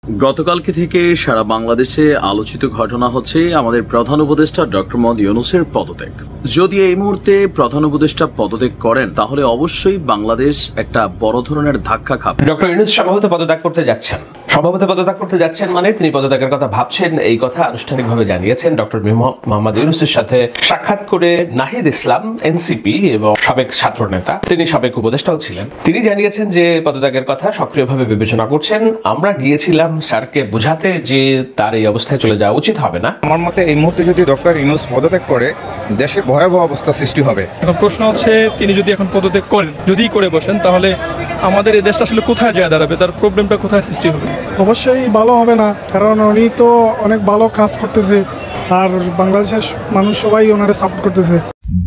গতকালকে থেকে সারা বাংলাদেশে আলোচিত ঘটনা হচ্ছে আমাদের প্রধান উপদেষ্টা ডক্টর মোহাম্মদ ইউনূসের পদত্যাগ। যদি এই মুহূর্তে প্রধান উপদেষ্টা পদত্যাগ করেন তাহলে অবশ্যই বাংলাদেশ একটা বড় ধরনের ধাক্কা খাবে। ডক্টর ইউনূস সম্ভবত পদত্যাগ করতে যাচ্ছেন মানে তিনি পদত্যাগের কথা ভাবছেন, এই কথা আনুষ্ঠানিকভাবে জানিয়েছেন ডক্টর মোহাম্মদ ইউনূসের সাথে সাক্ষাৎ করে নাহিদ ইসলাম, এনসিপি এবং সাবেক ছাত্র নেতা, তিনি সাবেক উপদেষ্টাও ছিলেন। তিনি জানিয়েছেন যে পদত্যাগের কথা সক্রিয়ভাবে বিবেচনা করছেন। আমরা গিয়েছিলাম স্যারকে বোঝাতে যে তার এই অবস্থায় চলে যাওয়া উচিত হবে না। আমার মতে এই মুহূর্তে যদি ডক্টর ইউনূস পদত্যাগ করে দেশে ভয়াবহ অবস্থা সৃষ্টি হবে। এখন প্রশ্ন হচ্ছে তিনি যদি এখন পদত্যাগ করেন, যদি করে বসেন, তাহলে আমাদের এই দেশটা আসলে কোথায় যায় দাঁড়াবে, তার প্রবলেমটা কোথায় সৃষ্টি হবে? অবশ্যই ভালো হবে না, কারণ উনি তো অনেক ভালো কাজ করতেছে আর বাংলাদেশের মানুষ সবাই ওনারে সাপোর্ট করতেছে।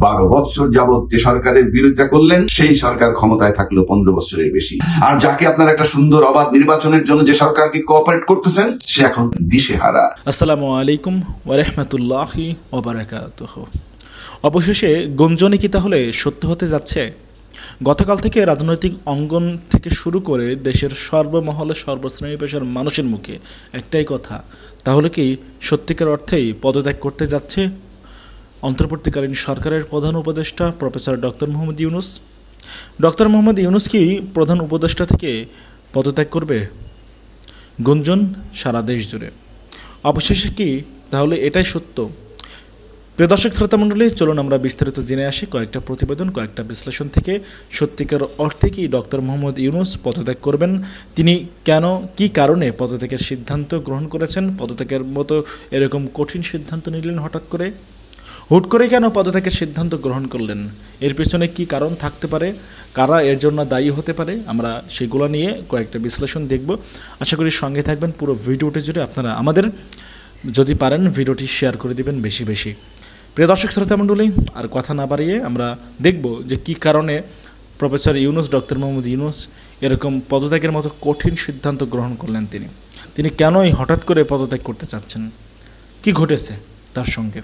12 বছর যাবৎ যে সরকারের বিরোধিতা করলেন সেই সরকার ক্ষমতায় থাকলো 15 বছরের বেশি। আর যাকে আপনারা একটা সুন্দর অবাধ নির্বাচনের জন্য যে সরকারকে কোঅপারেট করতেছেন সে এখন দিশেহারা। আসসালামু আলাইকুম ওয়া রাহমাতুল্লাহি ওয়া বারাকাতুহু। অবশেষে গুঞ্জনে কি তাহলে সত্য হতে যাচ্ছে? গতকাল থেকে রাজনৈতিক অঙ্গন থেকে শুরু করে দেশের সর্বমহলে সর্বশ্রেণী পেশার মানুষের মুখে একটাই কথা, তাহলে কি সত্যিকার অর্থেই পদত্যাগ করতে যাচ্ছে অন্তর্বর্তীকালীন সরকারের প্রধান উপদেষ্টা professor doctor Mohammad Yunus? Doctor Mohammad Yunus কি প্রধান উপদেষ্টা থেকে পদত্যাগ করবে? গুঞ্জন সারা দেশ জুড়ে। অবশেষে কি তাহলে এটাই সত্য? প্রিয় দর্শক শ্রোতামণ্ডলী, চলুন আমরা বিস্তারিত জেনে আসি কয়েকটা প্রতিবেদন, কয়েকটা বিশ্লেষণ থেকে। সত্যিকার অর্থে কি ডক্টর মোহাম্মদ ইউনূস পদত্যাগ করবেন? তিনি কেন, কি কারণে পদত্যাগের সিদ্ধান্ত গ্রহণ করেছেন? পদত্যাগের মতো এরকম কঠিন সিদ্ধান্ত নিলেন হুট করে কেন পদত্যাগের সিদ্ধান্ত গ্রহণ করলেন? এর পেছনে কি কারণ থাকতে পারে? কারা এর জন্য দায়ী হতে পারে? আমরা সেগুলো নিয়ে কয়েকটা বিশ্লেষণ দেখব। আশা করি সঙ্গে থাকবেন পুরো ভিডিওটি জুড়ে। আপনারা আমাদের যদি পারেন ভিডিওটি শেয়ার করে দিবেন বেশি বেশি। প্রিয় দর্শক শ্রোতামণ্ডলী, আর কথা না বাড়িয়ে আমরা দেখব যে কি কারণে প্রফেসর ইউনূস, ডক্টর মোহাম্মদ ইউনূস এরকম পদত্যাগের মতো কঠিন সিদ্ধান্ত গ্রহণ করলেন। তিনি কেনই হঠাৎ করে পদত্যাগ করতে চাচ্ছেন? কি ঘটেছে তার সঙ্গে?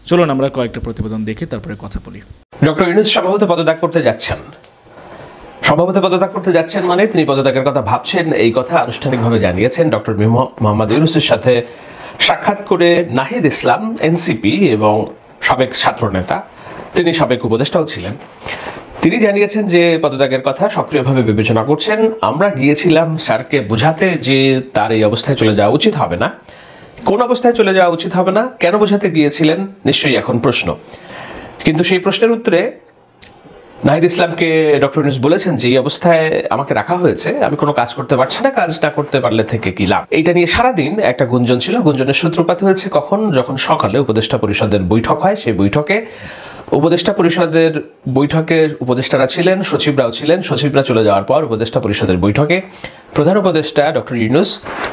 চলুন আমরা কয়েকটা প্রতিবেদন দেখে তারপরে কথা বলি। ডক্টর ইউনূস সম্ভবত পদত্যাগ করতে যাচ্ছেন মানে তিনি পদত্যাগের কথা ভাবছেন, এই কথা আনুষ্ঠানিকভাবে জানিয়েছেন ডক্টর মোহাম্মদ ইউনূসের সাথে সাক্ষাৎ করে নাহিদ ইসলাম, এনসিপি এবং সাবেক ছাত্র নেতা, তিনি সাবেক উপদেষ্টাও ছিলেন। তিনি জানিয়েছেন যে পদত্যাগের কথা সক্রিয়ভাবে বিবেচনা করছেন। আমরা গিয়েছিলাম স্যারকে বোঝাতে যে তার এই অবস্থায় চলে যাওয়া উচিত হবে না। কোন অবস্থায় চলে যাওয়া উচিত হবে না, কেন বোঝাতে গিয়েছিলেন, নিশ্চয়ই এখন প্রশ্ন। কিন্তু সেই প্রশ্নের উত্তরে নাহিদ ইসলামকে ডক্টর ইউনূস বলেছেন যে এই অবস্থায় আমাকে রাখা হয়েছে, আমি কোনো কাজ করতে পারছি না, কাজ না করতে পারলে থেকে কি লাভ। এইটা নিয়ে সারাদিন একটা গুঞ্জন ছিল। গুঞ্জনের সূত্রপাত হয়েছে যখন সকালে উপদেষ্টা পরিষদের বৈঠক হয়। সেই বৈঠকে উপদেষ্টা পরিষদের উপদেষ্টারা ছিলেন, সচিবরা চলে যাওয়ার পর উপদেষ্টা পরিষদের বৈঠকে প্রধান উপদেষ্টা ডক্টর ইউনূস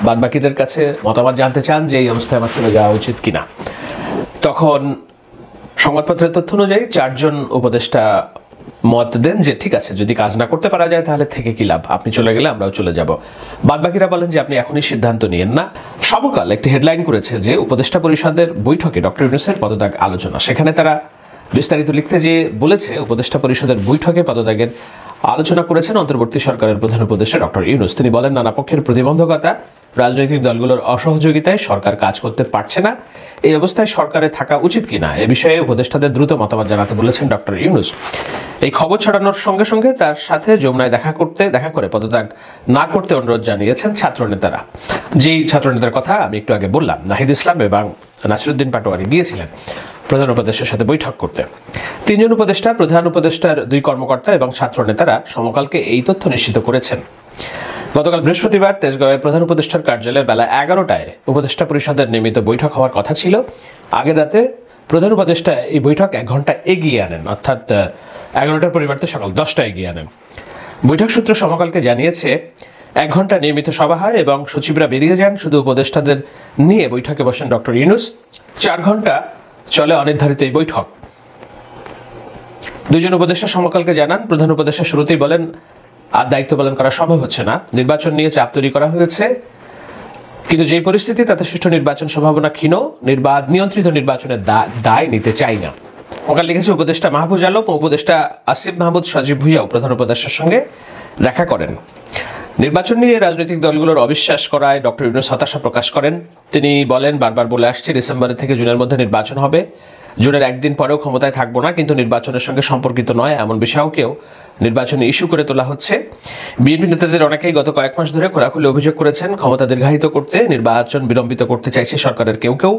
বাদবাকিদের কাছে মতামত জানতে চান যে এই অবস্থায় আমার চলে যাওয়া উচিত কিনা। তখন সংবাদপত্রের তথ্য অনুযায়ী 4 জন উপদেষ্টা মত দেন যে ঠিক আছে, যদি কাজ না করতে পারা যায় তাহলে থেকে কি লাভ, আপনি চলে গেলে আমরাও চলে যাব। বাদবাকিরা বলেন যে আপনি এখনই সিদ্ধান্ত নিয়েন না। সমকাল একটি হেডলাইন করেছে যে উপদেষ্টা পরিষদের বৈঠকে ডক্টর ইউনূসের পদত্যাগ আলোচনা। সেখানে তারা বিস্তারিত লিখতে যে বলেছে উপদেষ্টা পরিষদের বৈঠকে পদত্যাগের আলোচনা করেছেন অন্তর্বর্তী সরকারের প্রধান উপদেষ্টা ডক্টর ইউনূস। তিনি বলেন, নানা পক্ষের প্রতিবন্ধকতা, রাজনৈতিক দলগুলোর অসহযোগিতায় সরকার কাজ করতে পারছে না। এই অবস্থায় সরকারে থাকা উচিত কিনা এ বিষয়ে উপদেষ্টাদের দ্রুত মতামত জানাতে বলেছেন ডক্টর ইউনূস। এই খবর ছড়ানোর সঙ্গে সঙ্গে তার সাথে যমুনায় দেখা করে পদত্যাগ না করতে অনুরোধ জানিয়েছেন ছাত্রনেতারা। যেই ছাত্রনেতার কথা আমি একটু আগে বললাম, নাহিদ ইসলাম এবং নাসিরুদ্দিন পাটোয়ারি গিয়েছিলেন প্রধান উপদেষ্টার সাথে বৈঠক করতে। 3 জন উপদেষ্টা, প্রধান উপদেষ্টার 2 কর্মকর্তা এবং ছাত্র নেতারা সমকালকে এই তথ্য নিশ্চিত করেছেন। গতকাল বৃহস্পতিবার তেজগাঁওয়ে প্রধান উপদেষ্টার কার্যালয়ে বেলা 11টায় উপদেষ্টা পরিষদের নিয়মিত বৈঠক হওয়ার কথা ছিল। আগের রাতে প্রধান উপদেষ্টা এই বৈঠক 1 ঘন্টা এগিয়ে আনেন, অর্থাৎ 11টার পরিবর্তে সকাল 10টায় এগিয়ে আনেন। বৈঠক সূত্র সমকালকে জানিয়েছে 1 ঘন্টা নিয়মিত সভা হয় এবং সচিবরা বেরিয়ে যান, শুধু উপদেষ্টাদের নিয়ে বৈঠকে বসেন ডক্টর ইউনূস। 4 ঘন্টা চলে অনির্ধারিত এই বৈঠক। 2 জন উপদেষ্টা সমকালকে জানান, প্রধান উপদেষ্টা শুরুতেই বলেন আর দায়িত্ব পালন করা সম্ভব হচ্ছে না, নির্বাচন নিয়ে চাপ তৈরি করা হয়েছে, কিন্তু যেই পরিস্থিতি তাতে সুষ্ঠু নির্বাচন সম্ভাবনা ক্ষীণ, নিয়ন্ত্রিত নির্বাচনের দায় নিতে চাই না। ওখানে লিখেছে উপদেষ্টা মাহফুজ আলম ও উপদেষ্টা আসিফ মাহমুদ সজীব ভুঁইয়াও প্রধান উপদেষ্টার সঙ্গে দেখা করেন। নির্বাচন নিয়ে রাজনৈতিক দলগুলোর অবিশ্বাস করায় ডক্টর ইউনূস হতাশা প্রকাশ করেন। তিনি বলেন, বারবার বলে আসছে ডিসেম্বর থেকে জুনের মধ্যে নির্বাচন হবে, জুনের একদিন পরেও ক্ষমতায় থাকবো না, কিন্তু নির্বাচনের সঙ্গে সম্পর্কিত নয় এমন বিষয়কেও নির্বাচনে ইস্যু করে তোলা হচ্ছে। বিএনপি নেতাদের অনেকেই গত কয়েক মাস ধরে খোলাখুলি অভিযোগ করেছেন ক্ষমতা দীর্ঘায়িত করতে নির্বাচন বিলম্বিত করতে চাইছে সরকারের কেউ কেউ।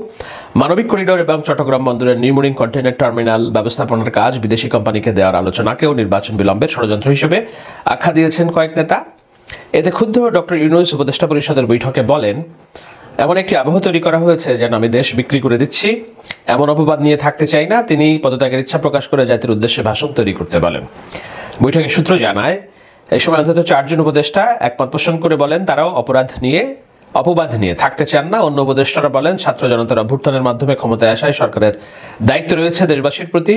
মানবিক করিডোর এবং চট্টগ্রাম বন্দরের নিউমোরিং কন্টেইনার টার্মিনাল ব্যবস্থাপনার কাজ বিদেশি কোম্পানিকে দেওয়ার আলোচনাকেও নির্বাচন বিলম্বের ষড়যন্ত্র হিসেবে আখ্যা দিয়েছেন কয়েক নেতা। এতে ক্ষুব্ধ ডক্টর ইউনূস উপদেষ্টা পরিষদের বৈঠকে বলেন, এমন একটি আবহ তৈরি করা হয়েছে যেন আমি দেশ বিক্রি করে দিচ্ছি, এমন অপবাদ নিয়ে থাকতে চাই না। তিনি পদত্যাগের ইচ্ছা প্রকাশ করে জাতির উদ্দেশ্যে ভাষণ তৈরি করতে বলেন। বৈঠকের সূত্র জানায়, এই সময় অন্তত 4 জন উপদেষ্টা একমত পোষণ করে বলেন তারাও অপবাদ নিয়ে থাকতে চান না। অন্য উপদেষ্টারা বলেন, ছাত্র জনতার অভ্যুত্থানের মাধ্যমে ক্ষমতায় আসায় সরকারের দায়িত্ব রয়েছে দেশবাসীর প্রতি।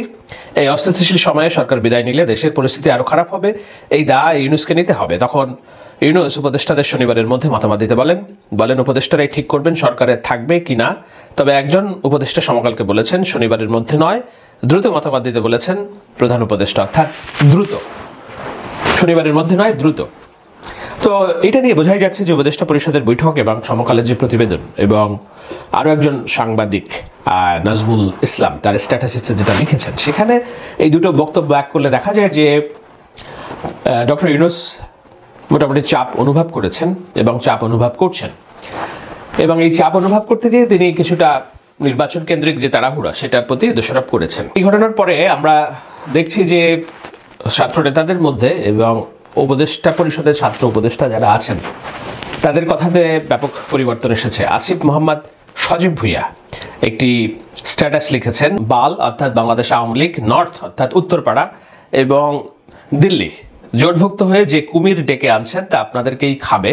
এই অস্থিতিশীল সময়ে সরকার বিদায় নিলে দেশের পরিস্থিতি আরো খারাপ হবে, এই দায় ইউনূসকে নিতে হবে। তখন ইউনূস উপদেষ্টাদের শনিবারের মধ্যে মতামত দিতে বলেন উপদেষ্টারাই ঠিক করবেন সরকারে থাকবে কিনা। তবে একজন উপদেষ্টা সমকালকে বলেছেন, শনিবারের মধ্যে নয়, দ্রুত মতামত দিতে বলেছেন প্রধান উপদেষ্টা, অর্থাৎ দ্রুত, শনিবারের মধ্যে নয়, দ্রুত। তো এটা নিয়ে বোঝাই যাচ্ছে যে উপদেষ্টা পরিষদের বৈঠক এবং সমকালের যে প্রতিবেদন এবং আরো একজন সাংবাদিক নাজমুল ইসলাম তার স্ট্যাটাসে যেটা লিখেছেন, সেখানে এই দুটো বক্তব্য এক করলে দেখা যায় যে ডক্টর ইউনূস মোটামুটি চাপ অনুভব করেছেন এবং চাপ অনুভব করছেন, এবং এই চাপ অনুভব করতে গিয়ে তিনি কিছুটা নির্বাচন কেন্দ্রিক যে তাড়াহুড়া সেটার প্রতি দোষারোপ করেছেন। এই ঘটনার পরে আমরা দেখছি যে ছাত্র নেতাদের মধ্যে এবং উপদেষ্টা পরিষদের ছাত্র উপদেষ্টা যারা আছেন তাদের কথাতে ব্যাপক পরিবর্তন এসেছে। আসিফ মোহাম্মদ সজীব ভুইয়া একটি স্ট্যাটাস লিখেছেন, বাল অর্থাৎ বাংলাদেশ আওয়ামী লীগ, নর্থ অর্থাৎ উত্তরপাড়া এবং দিল্লি জোটভুক্ত হয়ে যে কুমির ডেকে আনছেন তা আপনাদেরকেই খাবে।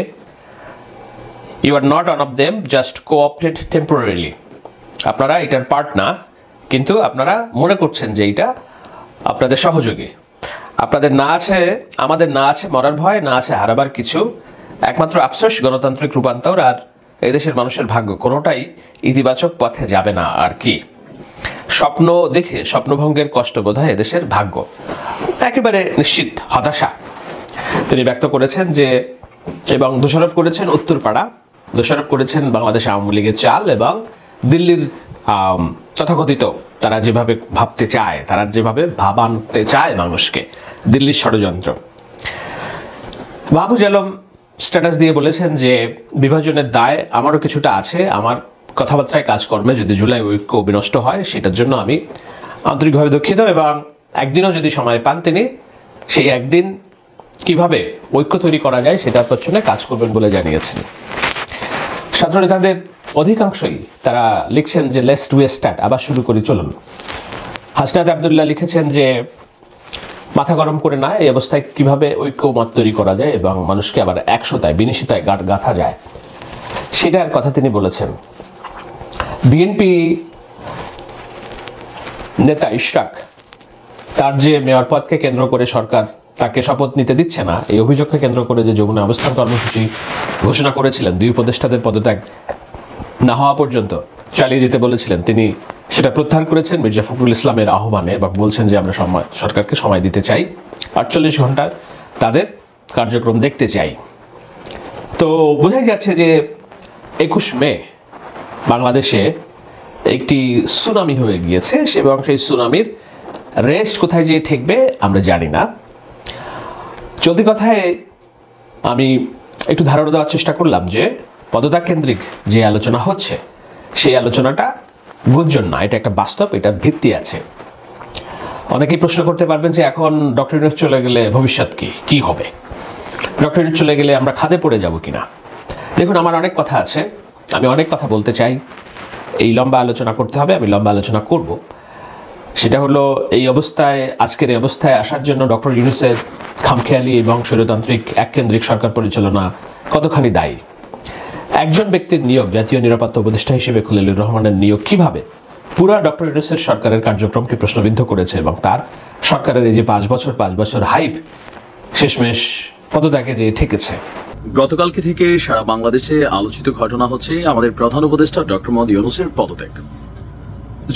You are not one of them, just cooperate temporarily. আপনারা এটার পার্ট না, কিন্তু আপনারা মনে করছেন যে এটা আপনাদের সহযোগী। আপনাদের না আছে, আমাদের না আছে মরার ভয়, না আছে হারাবার কিছু, একমাত্র আফসোস গণতান্ত্রিক রূপান্তর আর এদেশের মানুষের ভাগ্য কোনোটাই ইতিবাচক পথে যাবে না। আর কি স্বপ্ন দেখে স্বপ্নভঙ্গের কষ্ট বোধহয় এদেশের ভাগ্য। একেবারে নিশ্চিত হতাশা তিনি ব্যক্ত করেছেন যে, এবং দোষারোপ করেছেন উত্তরপাড়া, দোষারোপ করেছেন বাংলাদেশ আওয়ামী লীগের চাল এবং দিল্লির তথাকথিত তারা যেভাবে ভাবতে চায়, তারা যেভাবে ভাবানতে চায় মানুষকে, দিল্লির ষড়যন্ত্র। মাহফুজ আলম স্ট্যাটাস দিয়ে বলেছেন যে বিভাজনের দায় আমারও কিছুটা আছে, আমার কথাবার্তায় কাজকর্মে যদি জুলাই ঐক্য বিনষ্ট হয় সেটার জন্য আমি আন্তরিকভাবে দুঃখিত, এবং একদিনও যদি সময় পান তিনি সেই একদিন কিভাবে ঐক্য তৈরি করা যায় সেটার পেছনে কাজ করবেন বলে জানিয়েছেন। ছাত্র নেতাদের অধিকাংশই তারা লিখছেন যে লেটস ডু এ স্টার্ট, আবার শুরু করি চলুন। হাসনাত আবদুল্লাহ লিখেছেন যে মাথা গরম করে না, এই অবস্থায় কিভাবে ঐক্যমত তৈরি করা যায় এবং মানুষকে আবার একশোতায় বিনিশিতায় গাঁথা যায় সেটার কথা তিনি বলেছেন। বিএনপি নেতা ইশরাক তার যে মেয়র পদকে কেন্দ্র করে সরকার তাকে শপথ নিতে দিচ্ছে না, এই অভিযোগকে কেন্দ্র করে যে যমুনা অবস্থান কর্মসূচি ঘোষণা করেছিলেন, 2 উপদেষ্টাদের পদত্যাগ না হওয়া পর্যন্ত চালিয়ে যেতে বলেছিলেন, তিনি সেটা প্রত্যাহার করেছেন মির্জা ফখরুল ইসলামের আহ্বানে, এবং বলছেন যে আমরা সরকারকে সময় দিতে চাই, 48 ঘন্টা তাদের কার্যক্রম দেখতে চাই। তো বোঝাই যাচ্ছে যে 21 মে বাংলাদেশে একটি সুনামি হয়ে গিয়েছে, এবং সেই সুনামির রেস্ট কোথায় যেয়ে ঠেকবে আমরা জানি না। চলতি কথায় আমি একটু ধারণা দেওয়ার চেষ্টা করলাম যে পদত্যাগ কেন্দ্রিক যে আলোচনা হচ্ছে সেই আলোচনাটা গুঞ্জন না, এটা একটা বাস্তব, এটার ভিত্তি আছে। অনেকেই প্রশ্ন করতে পারবেন যে এখন ডক্টর ইউনূস চলে গেলে ভবিষ্যৎ কি হবে, ডক্টর ইউনূস চলে গেলে আমরা খাদে পড়ে যাব কিনা। দেখুন, আমার অনেক কথা আছে, আমি অনেক কথা বলতে চাই, এই লম্বা আলোচনা করতে হবে, আমি লম্বা আলোচনা করব। সেটা হলো এই অবস্থায়, আজকের এই অবস্থায় আসার জন্য ডক্টর ইউনূসের খামখেয়ালি এবং স্বৈরতান্ত্রিক এককেন্দ্রিক সরকার পরিচালনা কতখানি দায়ী। একজন ব্যক্তির নিয়োগ, জাতীয় নিরাপত্তা উপদেষ্টা হিসেবে খলিলুর রহমানের নিয়োগ কিভাবে পুরা ডক্টর ইউনূসের সরকারের কার্যক্রমকে প্রশ্নবিদ্ধ করেছে, এবং তার সরকারের এই যে 5 বছর হাইপ শেষমেশ পদত্যাগে যে ঠেকেছে। গতকালকে থেকে সারা বাংলাদেশে আলোচিত ঘটনা হচ্ছে আমাদের প্রধান উপদেষ্টা ডক্টর মোহাম্মদ ইউনূসের পদত্যাগ।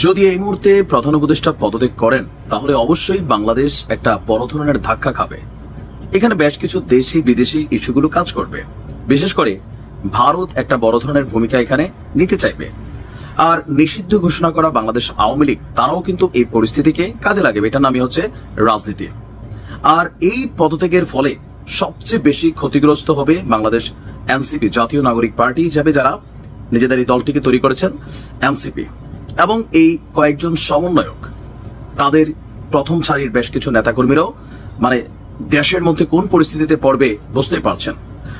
যদি এই মুহূর্তে প্রধান উপদেষ্টা পদত্যাগ করেন তাহলে অবশ্যই বাংলাদেশ একটা বড় ধরনের ধাক্কা খাবে। এখানে বেশ কিছু দেশি বিদেশি ইস্যুগুলো কাজ করবে। বিশেষ করে ভারত একটা বড় ধরনের ভূমিকা এখানে নিতে চাইবে। আর নিষিদ্ধ ঘোষণা করা বাংলাদেশ আওয়ামী লীগ তারাও কিন্তু এই পরিস্থিতিকে কাজে লাগাবে। এটার নামই হচ্ছে রাজনীতি। আর এই পদত্যাগের ফলে সবচেয়ে বেশি ক্ষতিগ্রস্ত হবে বাংলাদেশ এনসিপি, জাতীয় নাগরিক পার্টি হিসাবে যারা নিজেদের এই দলটিকে তৈরি করেছেন এনসিপি, এবং এই কয়েকজন সমন্বয়ক, তাদের প্রথম সারির বেশ কিছু নেতাকর্মীরাও মানে দেশের মধ্যে কোন পরিস্থিতিতে পড়বে বুঝতে পারছেন।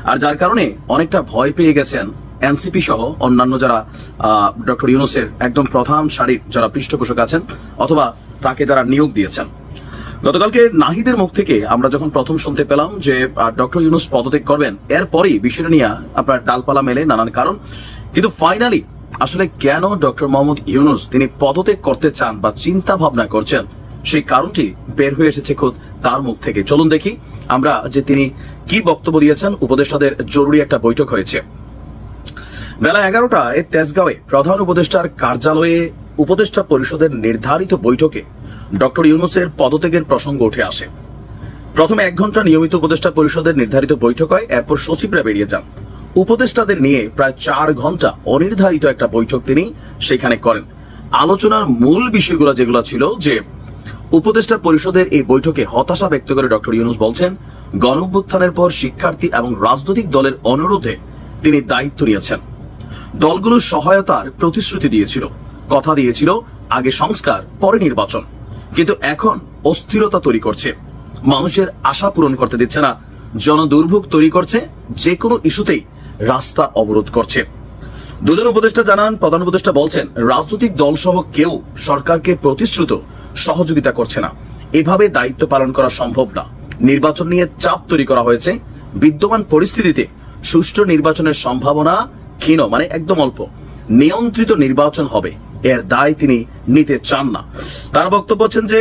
আর যার কারণে অনেকটা ভয় পেয়ে গেছেন এনসিপি সহ অন্যান্য যারা ডক্টর ইউনূসের একদম প্রথম সারির যারা পৃষ্ঠপোষক আছেন অথবা তাকে যারা নিয়োগ দিয়েছেন। গতকালকে নাহিদের মুখ থেকে আমরা যখন প্রথম শুনতে পেলাম যে ডক্টর ইউনূস পদত্যাগ করবেন, এরপরই বিষয়টা নিয়ে আপনার ডালপালা মেলে নানান কারণ। কিন্তু ফাইনালি আসলে কেন ডক্টর মোহাম্মদ ইউনূস তিনি পদত্যাগ করতে চান বা চিন্তা ভাবনা করছেন, সেই কারণটি বের হয়ে এসেছে খোদ তার মুখ থেকে। চলুন দেখি আমরা যে তিনি কি বক্তব্য দিয়েছেন। উপদেষ্টাদের জরুরি একটা বৈঠক হয়েছে বেলা 11টায় তেজগাঁওয়ে প্রধান উপদেষ্টার কার্যালয়ে উপদেষ্টা পরিষদের নির্ধারিত বৈঠকে ডক্টর ইউনূসের পদত্যাগের প্রসঙ্গ উঠে আসে। প্রথমে 1 ঘন্টা নিয়মিত উপদেষ্টা পরিষদের নির্ধারিত বৈঠক হয়, এরপর সচিবরা বেরিয়ে যান। উপদেষ্টাদের নিয়ে প্রায় 4 ঘন্টা অনির্ধারিত একটা বৈঠক তিনি সেখানে করেন। আলোচনার মূল বিষয়গুলো যেগুলো ছিল যে উপদেষ্টা পরিষদের এই বৈঠকে হতাশা ব্যক্ত করে ডক্টর ইউনূস বলছেন গণঅভ্যুত্থানের পর শিক্ষার্থী এবং রাজনৈতিক দলের অনুরোধে তিনি দায়িত্ব নিয়েছেন। দলগুলো সহায়তার প্রতিশ্রুতি দিয়েছিল, কথা দিয়েছিল আগে সংস্কার পরে নির্বাচন, কিন্তু এখন অস্থিরতা তৈরি করছে, মানুষের আশা পূরণ করতে দিচ্ছে না, জনদুর্ভোগ তৈরি করছে, যে কোনো ইস্যুতেই রাস্তা অবরোধ করছে। দুজন উপদেষ্টা জানান, প্রধান উপদেষ্টা বলছেন রাজনৈতিক দল সহ কেউ সরকারকে প্রতিশ্রুত সহযোগিতা করছে না, এভাবে দায়িত্ব পালন করা সম্ভব না। নির্বাচন নিয়ে চাপ তৈরি করা হয়েছে, বিদ্যমান পরিস্থিতিতে সুষ্ঠু নির্বাচনের সম্ভাবনা ক্ষীণ, মানে একদম অল্প। নিয়ন্ত্রিত নির্বাচন হবে, এর দায় তিনি নিতে চান না। তার বক্তব্য হচ্ছেন যে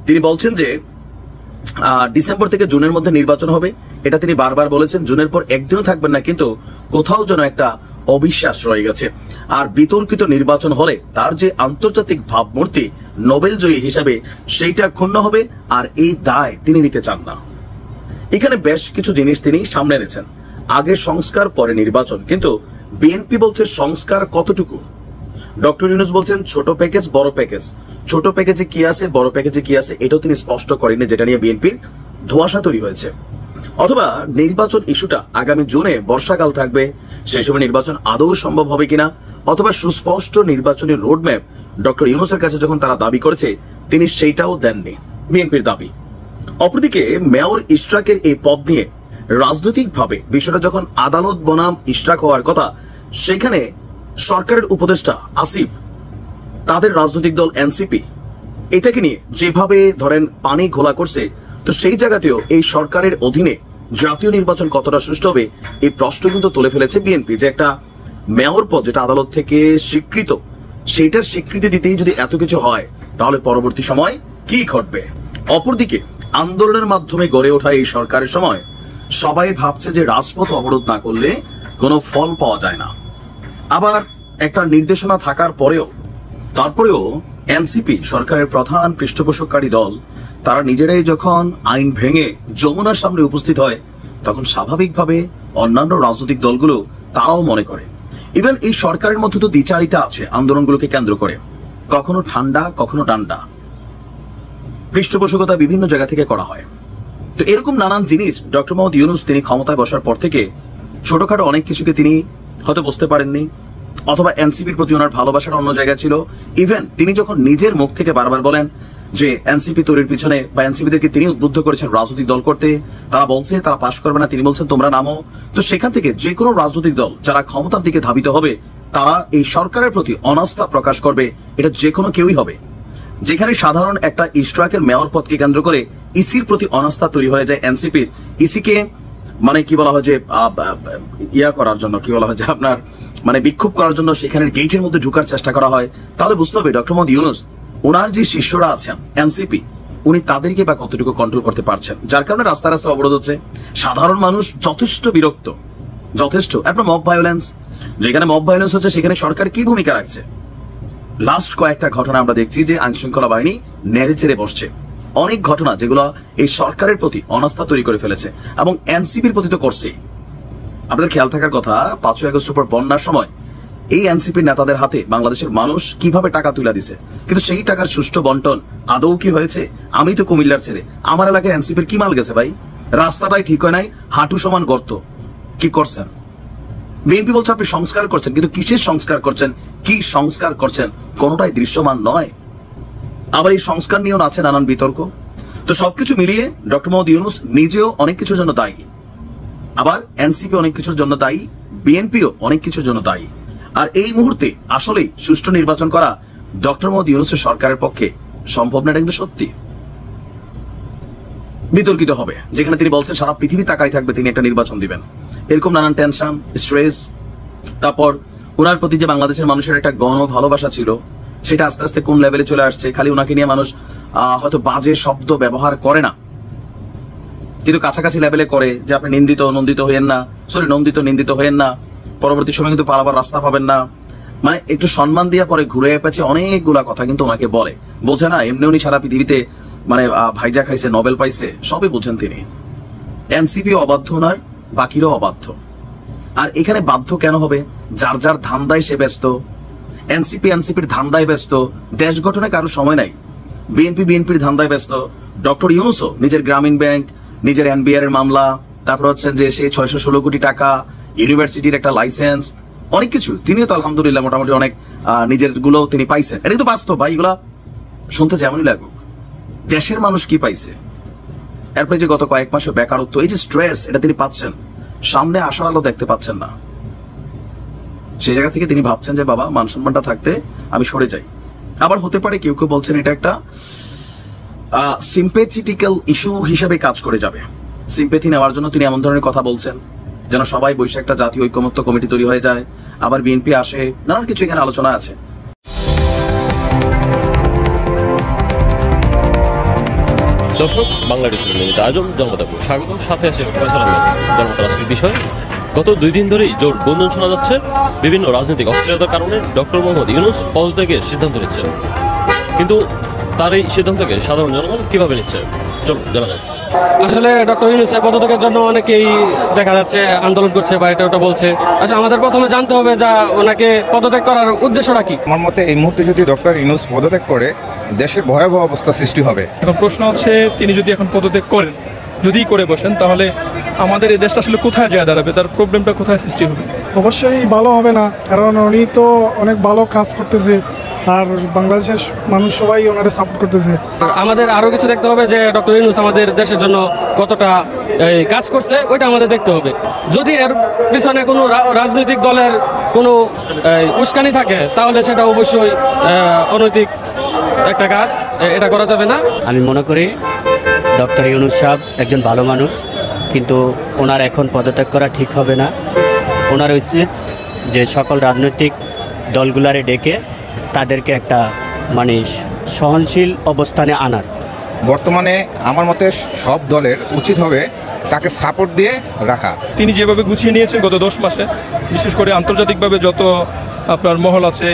তিনি বলছেন যে ডিসেম্বর থেকে জুনের মধ্যে নির্বাচন হবে, এটা তিনি বারবার বলেছেন। জুনের পর একদিনও থাকবেন না, কিন্তু কোথাও যেন একটা অবিশ্বাস রয়ে গেছে। আর বিতর্কিত নির্বাচন হলে তার যে আন্তর্জাতিক ভাবমূর্তি নোবেল জয়ী হিসাবে সেইটা ক্ষুণ্ণ হবে, আর এই দায় তিনি নিতে চান না। এখানে বেশ কিছু জিনিস তিনি সামনে এনেছেন। আগে সংস্কার পরে নির্বাচন, কিন্তু বিএনপি বলছে সংস্কার কতটুকু। ডক্টর ইউনূস বলছেন ছোট প্যাকেজ বড় প্যাকেজ, ছোট প্যাকেজে কি আছে বড় প্যাকেজে কি আছে এটাও তিনি স্পষ্ট করেননি, যেটা নিয়ে বিএনপির ধোঁয়াশা তৈরি হয়েছে। অথবা নির্বাচন ইস্যুটা আগামী জুনে বর্ষাকাল থাকবে, সেই সময় নির্বাচন আদৌ সম্ভব হবে কিনা, অথবা সুস্পষ্ট নির্বাচনী রোডম্যাপ ডক্টর ইউনূসের কাছে যখন তারা দাবি করেছে তিনি সেইটাও দেননি, বিএনপির দাবি। অপরদিকে মেয়র ইশরাকের এই পদ নিয়ে রাজনৈতিকভাবে বিষয়টা যখন আদালত বনাম ইশরাক হওয়ার কথা, সেখানে সরকারের উপদেষ্টা আসিফ, তাদের রাজনৈতিক দল এনসিপি এটাকে নিয়ে যেভাবে ধরেন পানি ঘোলা করছে, তো সেই জায়গাতেও এই সরকারের অধীনে জাতীয় নির্বাচন কতটা সুষ্ঠু হবে এই প্রশ্ন কিন্তু তুলে ফেলেছে বিএনপি। যে একটা মেয়র পদ যেটা আদালত থেকে স্বীকৃত, সেইটার স্বীকৃতি দিতেই যদি এত কিছু হয়, তাহলে পরবর্তী সময় কি ঘটবে। অপরদিকে আন্দোলনের মাধ্যমে গড়ে ওঠা এই সরকারের সময় সবাই ভাবছে যে রাজপথ অবরোধ না করলে কোনো ফল পাওয়া যায় না। আবার একটা নির্দেশনা থাকার পরেও তারপরেও এনসিপি সরকারের প্রধান পৃষ্ঠপোষককারী দল, তারা নিজেরাই যখন আইন ভেঙে যমুনার সামনে উপস্থিত হয়, তখন স্বাভাবিকভাবে অন্যান্য রাজনৈতিক দলগুলো তারাও মনে করে ইভেন এই সরকারের মধ্যে তো দ্বিচারিতা আছে আন্দোলনগুলোকে কেন্দ্র করে, কখনো ঠান্ডা কখনো ডান্ডা, পৃষ্ঠপোষকতা বিভিন্ন জায়গা থেকে করা হয়। তো এরকম নানান জিনিস ডক্টর মোহাম্মদ ইউনূস তিনি ক্ষমতায় বসার পর থেকে ছোটখাটো অনেক কিছুকে তিনি হয়তো বুঝতে পারেননি, অথবা এনসিপির প্রতি ওনার ভালোবাসার অন্য জায়গা ছিল। ইভেন তিনি যখন নিজের মুখ থেকে বারবার বলেন যে এনসিপি তৈরির পিছনে বা এনসিপিদেরকে তিনি উদ্বুদ্ধ করেছেন রাজনৈতিক দল করতে, তারা বলছে তারা পাশ করবে না, তিনি বলছেন তোমরা নামো। তো সেখান থেকে যে কোনো রাজনৈতিক দল যারা ক্ষমতার দিকে ধাবিত হবে, তারা এই সরকারের প্রতি অনাস্থা প্রকাশ করবে, এটা যে কোনো কেউই হবে। যেখানে সাধারণ একটা ইশরাকের মেয়র পদকে কেন্দ্র করে ইসির প্রতি অনাস্থা তৈরি হয়ে যায় এনসিপির, ইসিকে মানে কি বলা হয় যে ইয়া করার জন্য, কি বলা হয় যে আপনার মানে বিক্ষোভ করার জন্য সেখানের গেটের মধ্যে ঢুকার চেষ্টা করা হয়, তাহলে বুঝতে হবে ডক্টর মোহাম্মদ ইউনূস ওনার যে শিষ্যরা আছেন এনসিপি, উনি তাদেরকে বা কতটুকু কন্ট্রোল করতে পারছেন, যার কারণে রাস্তা রাস্তা অবরোধ হচ্ছে। সাধারণ মানুষ যথেষ্ট বিরক্ত, যথেষ্ট। আপনার মব ভায়োলেন্স, যেখানে মব ভায়োলেন্স হচ্ছে সেখানে সরকার কি ভূমিকা রাখছে। লাস্ট কয়েকটা ঘটনা আমরা দেখছি যে আইন শৃঙ্খলা বাহিনী নেড়ে চেড়ে বসছে, অনেক ঘটনা যেগুলো এই সরকারের প্রতি অনাস্থা তৈরি করে ফেলেছে এবং এনসিপির প্রতি তো করছে। আপনাদের খেয়াল থাকার কথা 5ই আগস্টের পর বন্যার সময় এই এনসিপির নেতাদের হাতে বাংলাদেশের মানুষ কিভাবে টাকা তুলে দিছে, কিন্তু সেই টাকার সুষ্ঠু বন্টন আদৌ কি হয়েছে? আমি তো কুমিল্লার ছেলে, আমার এলাকায় এনসিপির কি মাল গেছে ভাই? রাস্তাটাই ঠিক হয় নাই, হাঁটু সমান গর্ত। কি করছেন? বিএনপি বলছে আপনি সংস্কার করছেন, কিন্তু কিসের সংস্কার করছেন, কি সংস্কার করছেন, কোনোটাই দৃশ্যমান নয়। আবার এই সংস্কার নিয়েও আছে নানান বিতর্ক। তো সবকিছু মিলিয়ে ডক্টর মোহাম্মদ ইউনূস নিজেও অনেক কিছুর জন্য দায়ী, আবার এনসিপি অনেক কিছুর জন্য দায়ী, বিএনপিও অনেক কিছুর জন্য দায়ী। আর এই মুহূর্তে আসলেই সুষ্ঠু নির্বাচন করা ডক্টর মোহাম্মদ ইউনূসের সরকারের পক্ষে সম্ভব না, এটা কিন্তু সত্যি। বিতর্কিত হবে, যেখানে তিনি বলছেন সারা পৃথিবী তাকাই থাকবে তিনি একটা নির্বাচন দিবেন, এরকম নানান টেনশন, স্ট্রেস। তারপর ওনার প্রতি যে বাংলাদেশের মানুষের একটা গণ ভালোবাসা ছিল, সেটা আস্তে আস্তে কোন লেভেলে চলে আসছে। খালি ওনাকে নিয়ে মানুষ হয়তো বাজে শব্দ ব্যবহার করে না, কিন্তু কাছাকাছি লেভেলে করে যে আপনি নন্দিত নিন্দিত হইয়েন না, পরবর্তী সময় কিন্তু পালাবার রাস্তা পাবেন না। মানে একটু সম্মান দিয়ে পরে ঘুরে পেঁচে অনেকগুলা কথা কিন্তু ওনাকে বলে, বোঝে না এমনি উনি সারা পৃথিবীতে মানে ভাইজা খাইছে, নোবেল পাইছে, সবই বোঝেন তিনি। এনসিপি অবাধ্য, ওনার বাকিরাও অবাধ্য। আর এখানে বাধ্য কেন হবে? যার যার ধান্দায় সে ব্যস্ত। এনসিপির ধান্দায় ব্যস্ত, দেশ গঠনে কারো সময় নাই। বিএনপির ধান্দায় ব্যস্ত। ডক্টর ইউনূসও নিজের গ্রামীণ ব্যাংক, নিজের এনবিআর এর মামলা, তারপর হচ্ছেন যে সেই 616 কোটি টাকা, ইউনিভার্সিটির একটা লাইসেন্স, অনেক কিছু তিনিও তো আলহামদুলিল্লাহ মোটামুটি অনেক নিজের গুলো তিনি পাইছেন। এটা তো বাস্তব ভাই, এগুলা শুনতে যেমনই লাগুক। দেশের মানুষ কি পাইছে? এরপরে যে গত কয়েক মাসে বেকারত্ব, এই যে স্ট্রেস, এটা তিনি পাচ্ছেন, সামনে আসার আলো দেখতে পাচ্ছেন না। সেই জায়গা থেকে তিনি ভাবছেন যে বাবা মান সম্মানটা থাকতে আমি সরে যাই। আবার হতে পারে কেউ কেউ বলছেন এটা একটা সিম্পেথেটিক্যাল ইস্যু হিসেবে কাজ করে যাবে। সিম্পেথি নেওয়ার জন্য তিনি এমন ধরনের কথা বলছেন যেন সবাই বসে একটা জাতীয় ঐকমত্য কমিটি তৈরি হয়ে যায়, আবার বিএনপি আসে, নানান কিছু এখানে আলোচনা আছে। দর্শক, বাংলাদেশের নিয়মিত আয়োজন জনমতাকে স্বাগত, সাথে আছে ফয়সাল আহমেদ। জনমত আজকের বিষয়, গত 2 দিন ধরেই জোর গুঞ্জন শোনা যাচ্ছে বিভিন্ন রাজনৈতিক অস্থিরতার কারণে ডক্টর মোহাম্মদ ইউনূস পদত্যাগের সিদ্ধান্ত নিচ্ছেন। কিন্তু তার এই সিদ্ধান্তকে সাধারণ জনগণ কিভাবে নিচ্ছে, চলুন জানা যাক। আসলে ডক্টর ইউনূসের পদত্যাগের জন্য অনেকেই দেখা যাচ্ছে আন্দোলন করছে বা এটা ওটা বলছে। আসলে আমাদের প্রথমে জানতে হবে যে ওনাকে পদত্যাগ করার উদ্দেশ্যটা কি। আমার মতে এই মুহূর্তে যদি ডক্টর ইউনূস পদত্যাগ করে দেশের ভয়াবহ অবস্থা সৃষ্টি হবে। এখন প্রশ্ন হচ্ছে তিনি যদি এখন পদত্যাগ করেন, যদি করে বসেন, তাহলে আমাদের এই দেশটা আসলে কোথায় যায় দাঁড়াবে, তার প্রবলেমটা কোথায় সৃষ্টি হবে? অবশ্যই ভালো হবে না, কারণ উনি তো অনেক ভালো কাজ করতেছে আর বাংলাদেশের মানুষ সবাই ওনারে সাপোর্ট করতেছে। আমাদের আরও কিছু দেখতে হবে যে ডক্টর ইউনূস আমাদের দেশের জন্য কতটা কাজ করছে, ওইটা আমাদের দেখতে হবে। যদি এর পিছনে কোনো রাজনৈতিক দলের কোনো উস্কানি থাকে, তাহলে সেটা অবশ্যই অনৈতিক একটা কাজ, এটা করা যাবে না। আমি মনে করি ডক্টর ইউনূস সাহেব একজন ভালো মানুষ, কিন্তু ওনার এখন পদত্যাগ করা ঠিক হবে না। ওনার উচিত যে সকল রাজনৈতিক দলগুলারে ডেকে তাদেরকে একটা মানে সহনশীল অবস্থানে আনার। বর্তমানে আমার মতে সব দলের উচিত হবে তাকে সাপোর্ট দিয়ে রাখা। তিনি যেভাবে গুছিয়ে নিয়েছেন গত 10 মাসে, বিশেষ করে আন্তর্জাতিকভাবে যত আপনার মহল আছে,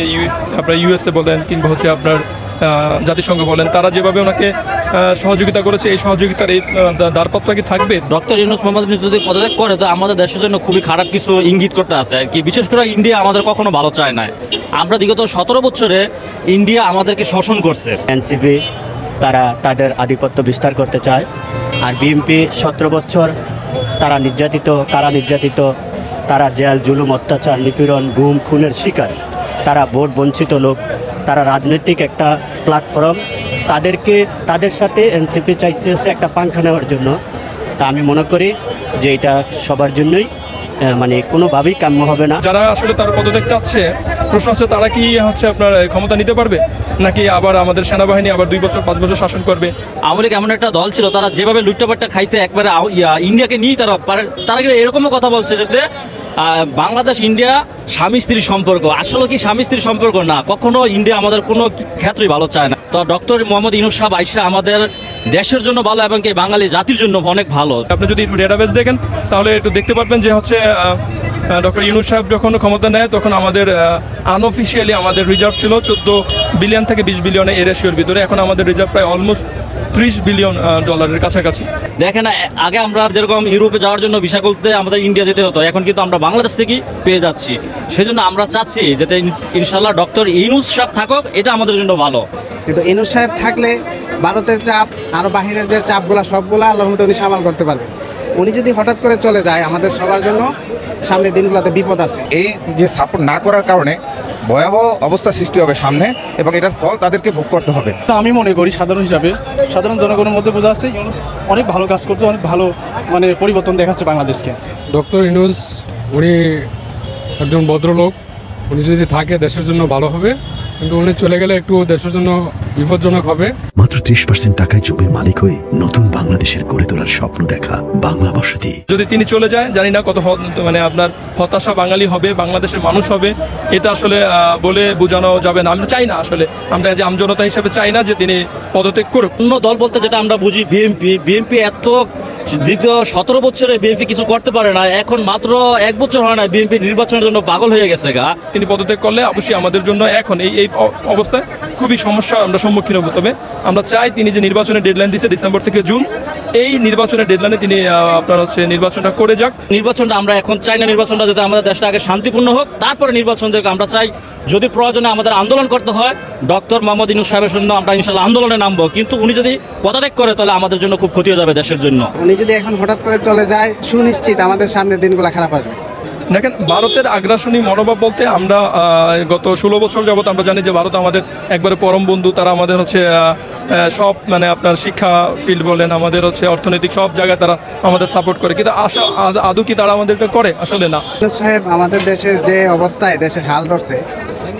আপনার ইউএসএ বলেন কিংবা হচ্ছে আপনার জাতিসংঘ বলেন, তারা যেভাবে ওনাকে সহযোগিতা করেছে, এই সহযোগিতার এই দ্বারপত্র কি থাকবে? ডক্টর ইউনূস মোহাম্মদ যদি পদত্যাগ করে, তো আমাদের দেশের জন্য খুবই খারাপ কিছু ইঙ্গিত করতে আছে আর কি। বিশেষ করে ইন্ডিয়া আমাদের কখনো ভালো চায় না। আমরা বিগত 17 বছরে ইন্ডিয়া আমাদেরকে শোষণ করছে। এনসিপি তারা তাদের আধিপত্য বিস্তার করতে চায়, আর বিএনপি 17 বছর তারা নির্যাতিত, তারা জেল, জুলুম, অত্যাচার, নিপীড়ন, গুম, খুনের শিকার। তারা ভোট বঞ্চিত লোক, তারা রাজনৈতিক একটা প্ল্যাটফর্ম, তাদের সাথে এনসিপি চাইতেছে একটা পাংখা নেওয়ার জন্য। তা আমি মনে করি যে এটা সবার জন্যই মানে কোনোভাবেই কাম্য হবে না। যারা আসলে তার পদত্যাগ চাচ্ছে, প্রশ্ন হচ্ছে তারা কি হচ্ছে আপনার ক্ষমতা নিতে পারবে, নাকি আবার আমাদের সেনাবাহিনী আবার 2 বছর 5 বছর শাসন করবে? আওয়ামী লীগ এমন একটা দল ছিল, তারা যেভাবে লুট্টাপাট্টা খাইছে একবারে ইন্ডিয়াকে নিয়ে, তারা এরকমও কথা বলছে যে বাংলাদেশ ইন্ডিয়া স্বামী স্ত্রীর সম্পর্ক। আসলে কি স্বামী স্ত্রীর সম্পর্ক না, কখনো ইন্ডিয়া আমাদের কোনো ক্ষেত্রেই ভালো চায় না। তো ডক্টর মোহাম্মদ ইউনূস সাহেব আইসা আমাদের দেশের জন্য ভালো এবং কি বাঙালি জাতির জন্য অনেক ভালো। আপনি যদি একটু ডেটাবেস দেখেন, তাহলে একটু দেখতে পারবেন যে হচ্ছে ডক্টর ইউনূস সাহেব যখন ক্ষমতা নেয়, তখন আমাদের আনঅফিসিয়ালি আমাদের রিজার্ভ ছিল 14 বিলিয়ন থেকে 20 বিলিয়নে, এই রেশিওর ভিতরে। এখন আমাদের রিজার্ভ প্রায় অলমোস্ট 30 বিলিয়ন ডলারের কাছাকাছি। দেখেন, আগে আমরা যেরকম ইউরোপে যাওয়ার জন্য ভিসা করতে আমাদের ইন্ডিয়া যেতে হতো, এখন কিন্তু আমরা বাংলাদেশ থেকেই পেয়ে যাচ্ছি। সেজন্য আমরা চাচ্ছি যাতে ইনশাল্লাহ ডক্টর ইউনূস সাহেব থাকুক, এটা আমাদের জন্য ভালো। কিন্তু ইউনূস সাহেব থাকলে ভারতের চাপ, আরও বাহিরের যে চাপগুলো সবগুলো আল্লাহর মতো উনি সামাল করতে পারবে। উনি যদি হঠাৎ করে চলে যায়, আমাদের সবার জন্য সামনের দিনগুলোতে বিপদ আছে। এই যে সাপোর্ট না করার কারণে ভয়াবহ অবস্থা সৃষ্টি হবে সামনে, এবং এটার ফল তাদেরকে ভোগ করতে হবে। আমি মনে করি সাধারণ হিসাবে, সাধারণ জনগণের মধ্যে বোঝা আছে ইউনূস অনেক ভালো কাজ করছে, অনেক ভালো মানে পরিবর্তন দেখাচ্ছে বাংলাদেশকে। ডক্টর ইউনূস উনি একজন ভদ্রলোক, উনি যদি থাকে দেশের জন্য ভালো হবে, কিন্তু উনি চলে গেলে একটু দেশের জন্য বিপজ্জনক হবে। মাত্র 30% টাকায় জমির মালিক হয়ে নতুন বাংলাদেশের গড়ে তোলার স্বপ্ন দেখা বাংলা বসতি। যদি তিনি চলে যায়, জানি না কত মানে আপনার হতাশা বাঙালি হবে, বাংলাদেশের মানুষ হবে, এটা আসলে বলে বোঝানো যাবে না। আমরা চাই না, আসলে আমরা যে আমজনতা হিসেবে চাই না যে তিনি পদত্যাগ করুক। অন্য দল বলতে যেটা আমরা বুঝি বিএনপি এত দীর্ঘ 17 বছরে বিএনপি কিছু করতে পারে না, এখন মাত্র 1 বছর হয় না বিএনপি নির্বাচনের জন্য পাগল হয়ে গেছে গা। তিনি পদত্যাগ করলে অবশ্যই আমাদের জন্য এখন এই অবস্থায় খুবই সমস্যা আমরা সম্মুখীন হবো। তবে আমরা চাই তিনি যে নির্বাচনের ডেডলাইন দিয়েছে ডিসেম্বর থেকে জুন, এই নির্বাচনের ডেডলাইনে তিনি আপনার নির্বাচনটা করে যাক। নির্বাচনটা আমরা এখন চাই না, নির্বাচনটা যাতে আমাদের দেশটা আগে শান্তিপূর্ণ হোক, তারপরে নির্বাচন থেকে আমরা চাই যদি প্রয়োজনে আমাদের আন্দোলন করতে হয় ডক্টর মোহাম্মদ ইউনূস সাহেবের জন্য আমরা ইনশাল্লাহ আন্দোলনে নামবো। কিন্তু উনি যদি পদত্যাগ করে তাহলে আমাদের জন্য খুব ক্ষতি হয়ে যাবে দেশের জন্য। উনি যদি এখন হঠাৎ করে চলে যায়, সুনিশ্চিত আমাদের সামনের দিনগুলো খারাপ আসবে। দেখেন, ভারতের আগ্রাসনী মনোভাব বলতে আমরা গত 16 বছর যাবত আমরা জানি যে ভারত আমাদের একবারে পরম বন্ধু। তারা আমাদের সব মানে আপনার শিক্ষা ফিল্ড বলেন, আমাদের অর্থনৈতিক সব জায়গায় তারা আমাদের সাপোর্ট করে, কিন্তু আদৌ কি তারা আমাদেরকে করে? আসলে না। সাহেব আমাদের দেশের যে অবস্থায় দেশের হাল ধরছে,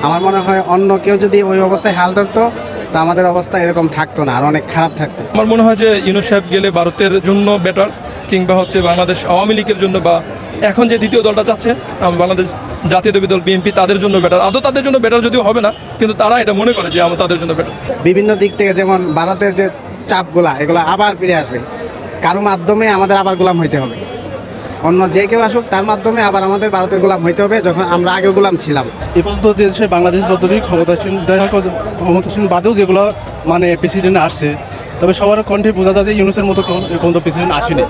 আমার মনে হয় অন্য কেউ যদি ওই অবস্থায় হাল ধরতো তা আমাদের অবস্থা এরকম থাকতো না, আর অনেক খারাপ থাকতো। আমার মনে হয় যে ইউনূস সাহেব গেলে ভারতের জন্য বেটার, কিংবা বাংলাদেশ আওয়ামী লীগের জন্য, বা এখন যে দ্বিতীয় দলটা চাচ্ছে বাংলাদেশ জাতীয়তাবাদী দল বিএনপি, তাদের জন্য বেটার। আদৌ তাদের জন্য বেটার যদিও হবে না, কিন্তু তারা এটা মনে করে যে তাদের জন্য বেটার। বিভিন্ন দিক থেকে যেমন ভারতের যে চাপগুলা, এগুলো আবার ফিরে আসবে, কারো মাধ্যমে আমাদের আবার গোলাম হইতে হবে। অন্য যে কেউ আসুক তার মাধ্যমে আবার আমাদের ভারতের গোলাম হইতে হবে, যখন আমরা আগে গোলাম ছিলাম। এ পর্যন্ত দেশে বাংলাদেশ যতদিন ক্ষমতাসীন বাদেও যেগুলো মানে প্রেসিডেন্ট আসছে, তবে সবার কণ্ঠে বোঝা যায় যে ইউনূসের মতো কোনো প্রেসিডেন্ট আসেনি।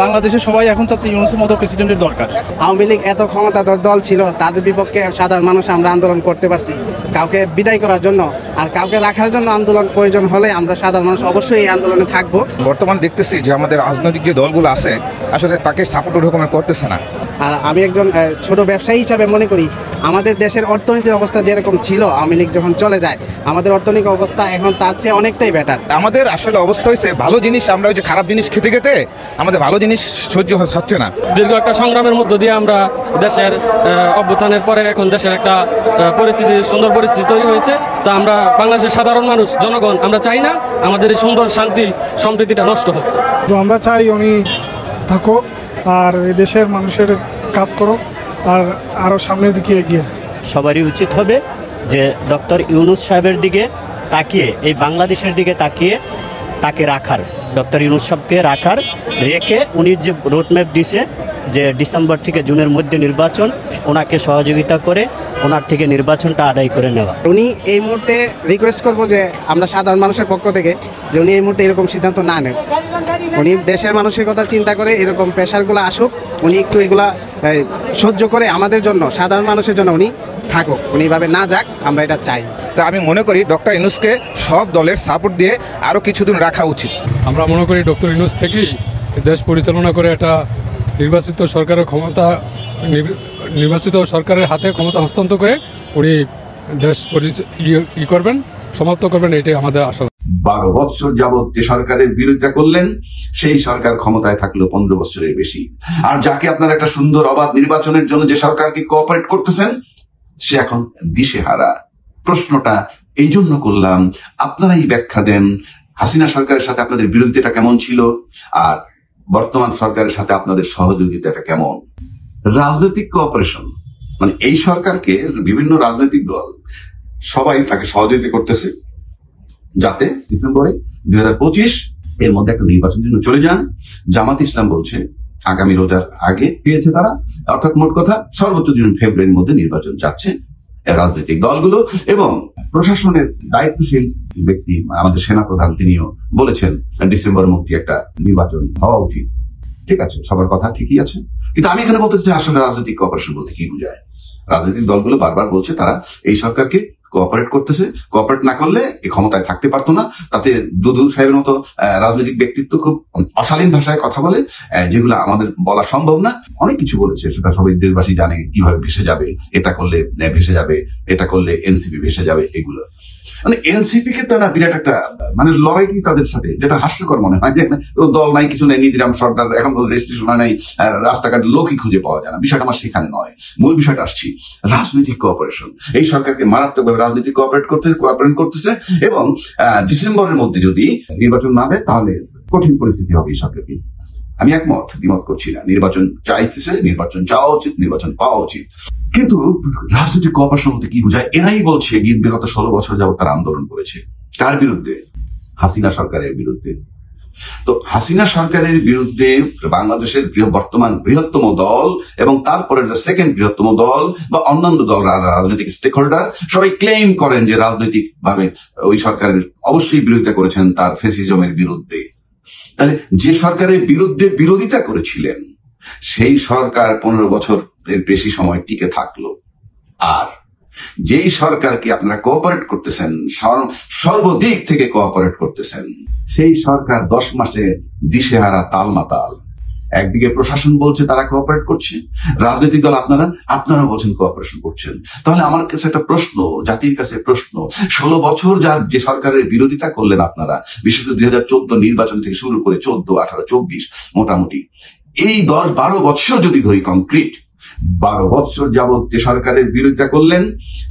বাংলাদেশে সবাই এখন চাচ্ছে ইউনূসের মতো প্রেসিডেন্টের দরকার। আওয়ামী লীগ এত ক্ষমতাধর দল ছিল, তাদের বিপক্ষে সাধারণ মানুষ আমরা আন্দোলন করতে পারছি কাউকে বিদায় করার জন্য, আর কাউকে রাখার জন্য আন্দোলন প্রয়োজন হলে আমরা সাধারণ মানুষ অবশ্যই এই আন্দোলনে থাকবো। বর্তমান দেখতেছি যে আমাদের রাজনৈতিক যে দলগুলো আছে আসলে তাকে সাপোর্ট ওরকমের করতেছে না। আর আমি একজন ছোট ব্যবসায়ী হিসাবে মনে করি আমাদের দেশের অর্থনীতির অবস্থা যেরকম ছিল আওয়ামী লীগ যখন চলে যায়, আমাদের অর্থনৈতিক অবস্থা এখন তার চেয়ে অনেকটাই বেটার। আমাদের আসলে অবস্থা হয়েছে ভালো জিনিস, আমরা ওই যে খারাপ জিনিস খেতে খেতে আমাদের ভালো জিনিস সহ্য হচ্ছে না। দীর্ঘ একটা সংগ্রামের মধ্য দিয়ে আমরা দেশের অভ্যুত্থানের পরে এখন দেশের একটা পরিস্থিতি, সুন্দর পরিস্থিতি তৈরি হয়েছে। তা আমরা বাংলাদেশের সাধারণ মানুষ, জনগণ, আমরা চাই না আমাদের এই সুন্দর শান্তি সম্প্রীতিটা নষ্ট হোক। তো আমরা চাই উনি থাকুক আর এই দেশের মানুষের কাজ করুক আর আরও সামনের দিকে এগিয়ে যায়। সবারই উচিত হবে যে ডক্টর ইউনূস সাহেবের দিকে তাকিয়ে, এই বাংলাদেশের দিকে তাকিয়ে তাকে রাখার, ডক্টর ইউনূস সাহেবকে রাখার, রেখে উনি যে রোডম্যাপ দিছে যে ডিসেম্বর থেকে জুনের মধ্যে নির্বাচন, ওনাকে সহযোগিতা করে ওনার থেকে নির্বাচনটা আদায় করে নেওয়া। উনি এই মুহূর্তে রিকোয়েস্ট করবো যে আমরা সাধারণ মানুষের পক্ষ থেকে যে উনি এই মুহূর্তে এরকম সিদ্ধান্ত না নেন, উনি দেশের মানুষের কথা চিন্তা করে এরকম প্রেশারগুলো আসুক, উনি একটু এগুলা সহ্য করে আমাদের জন্য, সাধারণ মানুষের জন্য উনি থাকুক, উনি এভাবে না যাক, আমরা এটা চাই। তা আমি মনে করি ডক্টর ইউনূসকে সব দলের সাপোর্ট দিয়ে আরও কিছুদিন রাখা উচিত। আমরা মনে করি ডক্টর ইউনূস থেকেই দেশ পরিচালনা করে একটা নির্বাচিত সরকারের ক্ষমতা, নির্বাচিত সরকারের হাতে ক্ষমতা হস্তান্তর করে উনি দেশ করবেন, সমাপ্ত করবেন, এটাই আমাদের আশা। 12 বছর যাবত যে সরকারের বিরোধিতা করলেন সেই সরকার ক্ষমতায় থাকলো 15 বছরের বেশি। আর যাকে আপনারা একটা সুন্দর অবাধ নির্বাচনের জন্য যে সরকারকে কোঅপারেট করতেছেন সে এখন দিশেহারা। প্রশ্নটা এই জন্য করলাম, আপনারাই ব্যাখ্যা দেন হাসিনা সরকারের সাথে আপনাদের বিরোধিতাটা কেমন ছিল, আর বর্তমান সরকারের সাথে আপনাদের সহযোগিতাটা কেমন। রাজনৈতিক কোঅপারেশন মানে এই সরকারকে বিভিন্ন রাজনৈতিক দল সবাই তাকে সহযোগিতা করতেছে যাতে ডিসেম্বরে 2025 এর মধ্যে একটা নির্বাচনের জন্য চলে যান। জামাত ইসলাম বলছে আগামী রোজার আগে পেয়েছে তারা, অর্থাৎ মোট কথা সর্বোচ্চ জুন ফেব্রুয়ারির মধ্যে নির্বাচন যাচ্ছে। রাজনৈতিক দলগুলো এবং প্রশাসনের দায়িত্বশীল ব্যক্তি আমাদের সেনাপ্রধান তিনিও বলেছেন ডিসেম্বরের মধ্যে একটা নির্বাচন হওয়া উচিত। ঠিক আছে, সবার কথা ঠিকই আছে, কিন্তু আমি এখানে বলতে চাই আসলে রাজনৈতিক কোঅপারেশন বলতে কি বোঝায়। রাজনৈতিক দলগুলো বারবার বলছে তারা এই সরকারকে কোঅপারেট করতেছে, কোঅপারেট না করলে এই ক্ষমতায় থাকতে পারতো না। তাতে দুদু সাহেবের মতো রাজনৈতিক ব্যক্তিত্ব খুব অশালীন ভাষায় কথা বলে, যেগুলো আমাদের বলা সম্ভব না। অনেক কিছু বলেছে, সেটা সবাই দেশবাসী জানে, কিভাবে ভেসে যাবে, এটা করলে ভেসে যাবে, এটা করলে এনসিপি ভেসে যাবে, এগুলো মানে এনসিপি কে তারা বিরাট একটা মানে লড়াইটি তাদের সাথে, যেটা হাস্যকর মনে হয়। যে দল নাই, কিছু নেই, নীতিরাম সরকার এখন রেজিস্ট্রেশন হয় নাই, রাস্তাঘাট লোকই খুঁজে পাওয়া যায় না। বিষয়টা আমার সেখানে নয়, মূল বিষয়টা আসছি রাজনৈতিক কোঅপারেশন। এই সরকারকে মারাত্মকভাবে রাজনৈতিক কোঅপারেট করতেছে এবং ডিসেম্বরের মধ্যে যদি নির্বাচন না দেয় তাহলে কঠিন পরিস্থিতি হবে এই সরকারকে। আমি দ্বিমত করছি না, নির্বাচন চাইতেছে, নির্বাচন চাওয়া উচিত, নির্বাচন পাওয়া উচিত, কিন্তু রাজনৈতিক কোঅপারেশন বলতে কি বোঝায়? এরাই বলছে বিগত 16 বছর যাবত তারা আন্দোলন করেছে। কার বিরুদ্ধে? হাসিনা সরকারের বিরুদ্ধে। তো হাসিনা সরকারের বিরুদ্ধে বাংলাদেশের বর্তমান বৃহত্তম দল এবং তারপরে সেকেন্ড বৃহত্তম দল বা অন্যান্য দল, রাজনৈতিক স্টেক হোল্ডার সবাই ক্লেম করেন যে রাজনৈতিক ভাবে ওই সরকারের অবশ্যই বিরোধিতা করেছেন তার ফ্যাসিজমের বিরুদ্ধে। তাহলে যে সরকারের বিরুদ্ধে বিরোধিতা করেছিলেন সেই সরকার 15 বছরের বেশি সময় টিকে থাকলো, আর যেই সরকারকে আপনারা কোঅপারেট করতেছেন, সর্বদিক থেকে কোঅপারেট করতেছেন, সেই সরকার 10 মাসে দিশেহারা, তালমাতাল। একদিকে প্রশাসন বলছে তারা কোঅপারেট করছে, রাজনৈতিক দল আপনারা বলছেন কোঅপারেশন করছেন। তাহলে আমার কাছে একটা প্রশ্ন, জাতির কাছে প্রশ্ন, 16 বছর যার যে সরকারের বিরোধিতা করলেন আপনারা, বিশেষ করে 2014 নির্বাচন থেকে শুরু করে 14, 18, 24 মোটামুটি এই 10-12 বছর যদি ধরি কংক্রিট, 12 বছর যাবত যে সরকারের বিরোধিতা করলেন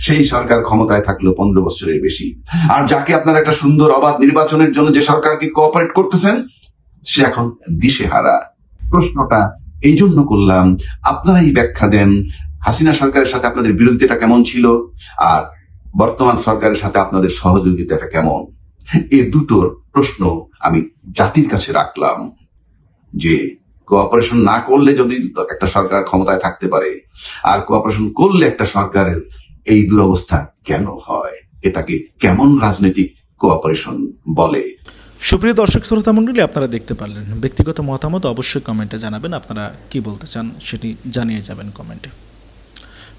সেই সরকার ক্ষমতায় থাকলো 15 বছরের বেশি। আর যাকে আপনারা একটা সুন্দর অবাধ নির্বাচনের জন্য যে সরকারকে কোঅপারেট করতেছেন সে এখন দিশেহারা। প্রশ্নটা এই জন্য করলাম, আপনারাই ব্যাখ্যা দেন হাসিনা সরকারের সাথে আপনাদের বিরোধিতাটা কেমন ছিল আর বর্তমান সরকারের সাথে আপনাদের সহযোগিতাটা কেমন। এই দুটোর প্রশ্ন আমি জাতির কাছে রাখলাম যে কোঅপারেশন না করলে যদি একটা সরকার ক্ষমতায় থাকতে পারে, আর কোঅপারেশন করলে একটা সরকারের এই দুরবস্থা কেন হয়, এটাকে কেমন রাজনৈতিক কোঅপারেশন বলে। সুপ্রিয় দর্শক শ্রোতা মণ্ডলী, আপনারা দেখতে পারলেন। ব্যক্তিগত মতামত অবশ্যই কমেন্টে জানাবেন, আপনারা কি বলতে চান সেটি জানিয়ে যাবেন কমেন্টে।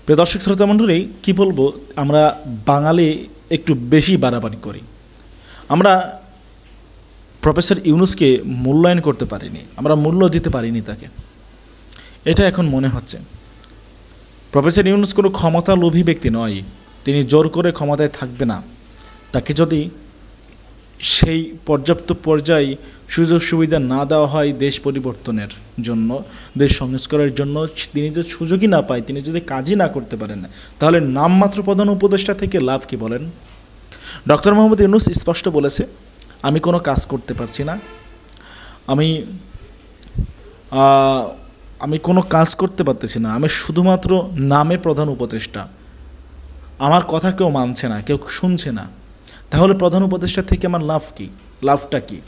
প্রিয় দর্শক শ্রোতা মণ্ডলী, কি বলবো, আমরা বাঙালি একটু বেশি বাড়াবাড়ি করি। আমরা প্রফেসর ইউনূসকে মূল্যায়ন করতে পারিনি, আমরা মূল্য দিতে পারিনি তাকে, এটা এখন মনে হচ্ছে। প্রফেসর ইউনূস কোনো ক্ষমতা লোভী ব্যক্তি নয়, তিনি জোর করে ক্ষমতায় থাকবে না। তাকে যদি সেই পর্যাপ্ত পর্যায়ে সুযোগ সুবিধা না দেওয়া হয় দেশ পরিবর্তনের জন্য, দেশ সংস্কারের জন্য, তিনি যদি সুযোগই না পায়, তিনি যদি কাজই না করতে পারেন, তাহলে নামমাত্র প্রধান উপদেষ্টা থেকে লাভ কি বলেন? ডক্টর মোহাম্মদ ইউনূস স্পষ্ট বলেছে, আমি কোনো কাজ করতে পারছি না, আমি কোনো কাজ করতে পারতেছি না, আমি শুধুমাত্র নামে প্রধান উপদেষ্টা, আমার কথা কেউ মানছে না, কেউ শুনছে না। তাহলে প্রধান উপদেষ্টা থেকে আমার লাভ কি? লাভটা কি?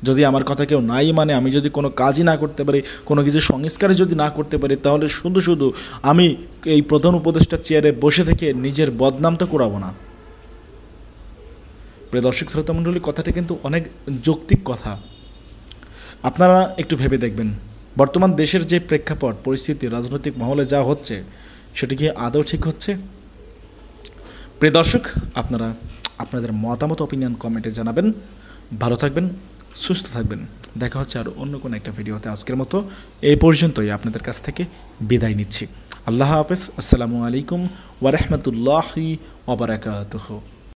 যদি আমার কথা কেউ নাই মানে, আমি যদি কোনো কাজই না করতে পারি, কোনো কিছু সংস্কারে যদি না করতে পারি, তাহলে শুধু শুধু আমি এই প্রধান উপদেষ্টার চেয়ারে বসে থেকে নিজের বদনাম তো করাবো না। প্রিয় দর্শক শ্রোতা মণ্ডলী, কথাটা কিন্তু অনেক যৌক্তিক কথা। আপনারা একটু ভেবে দেখবেন, বর্তমান দেশের যে প্রেক্ষাপট, পরিস্থিতি, রাজনৈতিক মহলে যা হচ্ছে, সেটা কি আদৌ ঠিক হচ্ছে? প্রিয় দর্শক, আপনারা আপনাদের মতামত, অপিনিয়ন কমেন্টে জানাবেন। ভালো থাকবেন, সুস্থ থাকবেন। দেখা হচ্ছে আর অন্য কোনো একটা ভিডিওতে। আজকের মতো এই পর্যন্তই, আপনাদের কাছ থেকে বিদায় নিচ্ছি। আল্লাহ হাফেজ। আসসালামু আলাইকুম ওয়া রাহমাতুল্লাহি ওয়া বারাকাতুহু।